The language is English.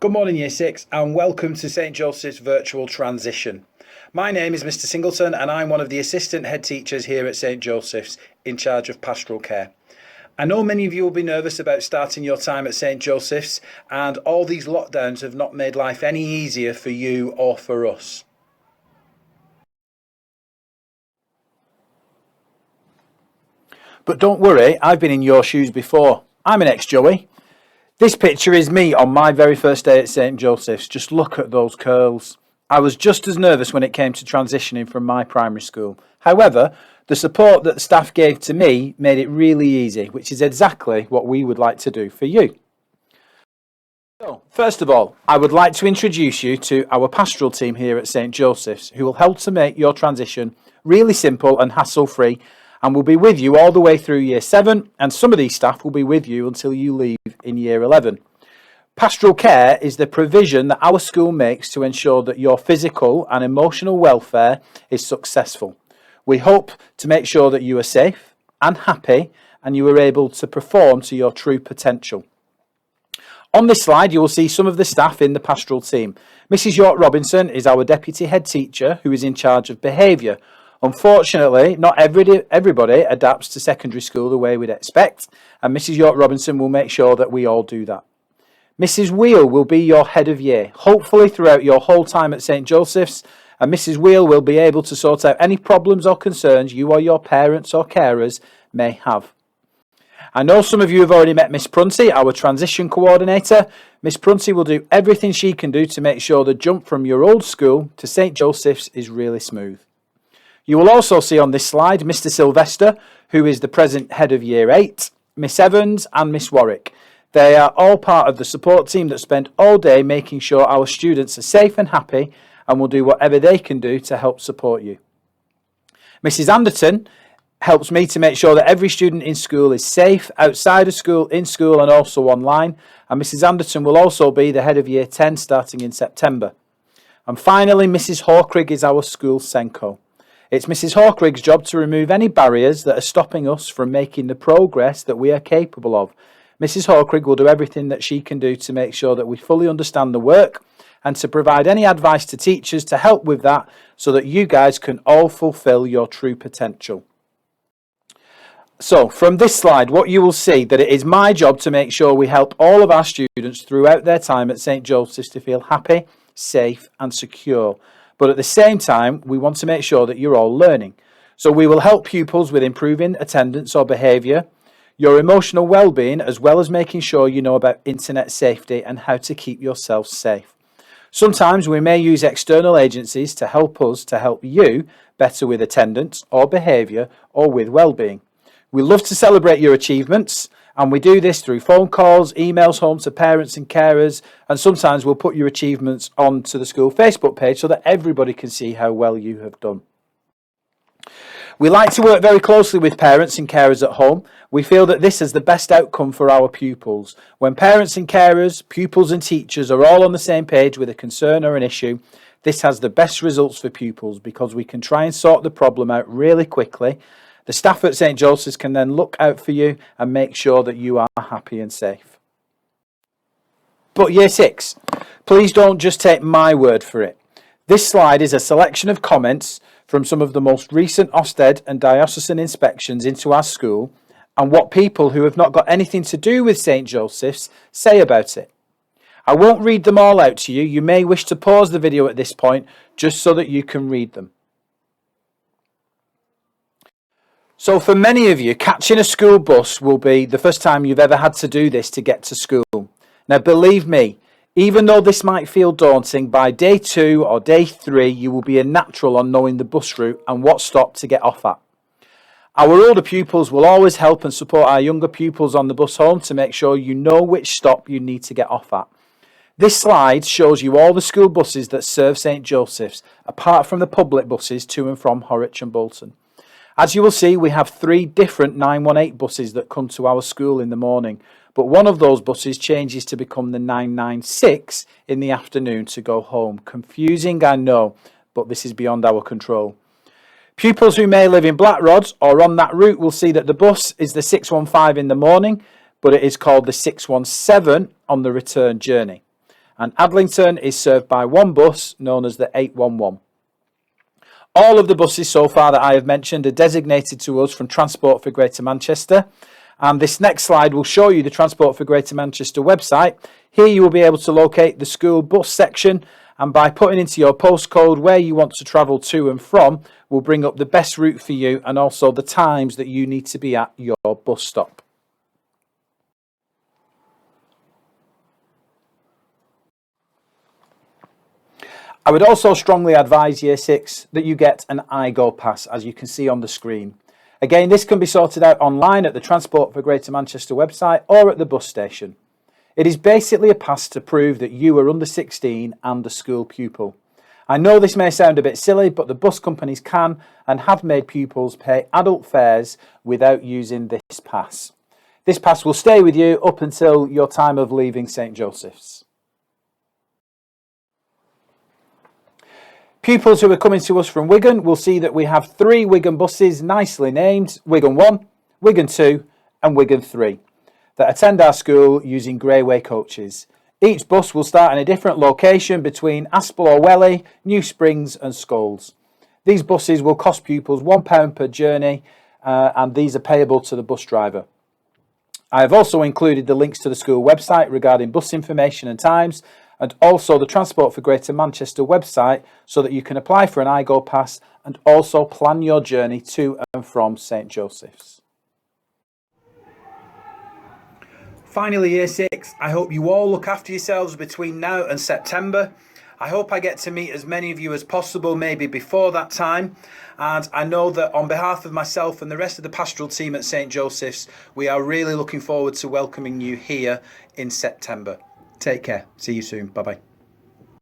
Good morning, Year 6, and welcome to St Joseph's Virtual Transition. My name is Mr Singleton, and I'm one of the assistant head teachers here at St Joseph's in charge of pastoral care. I know many of you will be nervous about starting your time at St Joseph's, and all these lockdowns have not made life any easier for you or for us. But don't worry, I've been in your shoes before. I'm an ex-Joey. This picture is me on my very first day at St Joseph's. Just look at those curls. I was just as nervous when it came to transitioning from my primary school. However, the support that the staff gave to me made it really easy, which is exactly what we would like to do for you. So, first of all, I would like to introduce you to our pastoral team here at St Joseph's, who will help to make your transition really simple and hassle-free, and will be with you all the way through Year 7, and some of these staff will be with you until you leave in Year 11. Pastoral care is the provision that our school makes to ensure that your physical and emotional welfare is successful. We hope to make sure that you are safe and happy and you are able to perform to your true potential. On this slide, you will see some of the staff in the pastoral team. Mrs York Robinson is our deputy head teacher who is in charge of behaviour. Unfortunately, not everybody adapts to secondary school the way we'd expect, and Mrs York Robinson will make sure that we all do that. Mrs Wheel will be your head of year, hopefully throughout your whole time at St Joseph's, and Mrs Wheel will be able to sort out any problems or concerns you or your parents or carers may have. I know some of you have already met Miss Prunty, our transition coordinator. Miss Prunty will do everything she can do to make sure the jump from your old school to St Joseph's is really smooth. You will also see on this slide Mr Sylvester, who is the present head of Year 8, Miss Evans and Miss Warwick. They are all part of the support team that spend all day making sure our students are safe and happy and will do whatever they can do to help support you. Mrs Anderton helps me to make sure that every student in school is safe, outside of school, in school and also online. And Mrs Anderton will also be the head of Year 10 starting in September. And finally, Mrs Hawkrigg is our school Senko. It's Mrs Hawkrigg's job to remove any barriers that are stopping us from making the progress that we are capable of. Mrs Hawkrigg will do everything that she can do to make sure that we fully understand the work and to provide any advice to teachers to help with that so that you guys can all fulfil your true potential. So from this slide, what you will see that it is my job to make sure we help all of our students throughout their time at St Joseph's to feel happy, safe and secure. But at the same time, we want to make sure that you're all learning. So we will help pupils with improving attendance or behaviour, your emotional well-being, as well as making sure you know about internet safety and how to keep yourself safe. Sometimes we may use external agencies to help us to help you better with attendance or behaviour or with well-being. We love to celebrate your achievements, and we do this through phone calls, emails home to parents and carers, and sometimes we'll put your achievements onto the school Facebook page so that everybody can see how well you have done. We like to work very closely with parents and carers at home. We feel that this is the best outcome for our pupils. When parents and carers, pupils and teachers are all on the same page with a concern or an issue, this has the best results for pupils because we can try and sort the problem out really quickly. The staff at St Joseph's can then look out for you and make sure that you are happy and safe. But Year 6, please don't just take my word for it. This slide is a selection of comments from some of the most recent Ofsted and diocesan inspections into our school and what people who have not got anything to do with St Joseph's say about it. I won't read them all out to you. You may wish to pause the video at this point just so that you can read them. So for many of you, catching a school bus will be the first time you've ever had to do this to get to school. Now, believe me, even though this might feel daunting, by day 2 or day 3, you will be a natural on knowing the bus route and what stop to get off at. Our older pupils will always help and support our younger pupils on the bus home to make sure you know which stop you need to get off at. This slide shows you all the school buses that serve St Joseph's, apart from the public buses to and from Horwich and Bolton. As you will see, we have 3 different 918 buses that come to our school in the morning, but one of those buses changes to become the 996 in the afternoon to go home. Confusing, I know, but this is beyond our control. Pupils who may live in Blackrods or on that route will see that the bus is the 615 in the morning, but it is called the 617 on the return journey. and Adlington is served by one bus known as the 811. All of the buses so far that I have mentioned are designated to us from Transport for Greater Manchester, and this next slide will show you the Transport for Greater Manchester website. Here you will be able to locate the school bus section, and by putting into your postcode where you want to travel to and from will bring up the best route for you and also the times that you need to be at your bus stop. I would also strongly advise Year 6 that you get an iGo pass, as you can see on the screen. Again, this can be sorted out online at the Transport for Greater Manchester website or at the bus station. It is basically a pass to prove that you are under 16 and a school pupil. I know this may sound a bit silly, but the bus companies can and have made pupils pay adult fares without using this pass. This pass will stay with you up until your time of leaving St Joseph's. Pupils who are coming to us from Wigan will see that we have 3 Wigan buses nicely named Wigan 1, Wigan 2 and Wigan 3 that attend our school using Greyway coaches. Each bus will start in a different location between Aspel or Welly, New Springs and Scholes. These buses will cost pupils £1 per journey and these are payable to the bus driver. I have also included the links to the school website regarding bus information and times, and also the Transport for Greater Manchester website so that you can apply for an iGo pass and also plan your journey to and from St Joseph's. Finally, Year 6, I hope you all look after yourselves between now and September. I hope I get to meet as many of you as possible, maybe before that time. And I know that on behalf of myself and the rest of the pastoral team at St Joseph's, we are really looking forward to welcoming you here in September. Take care. See you soon. Bye-bye.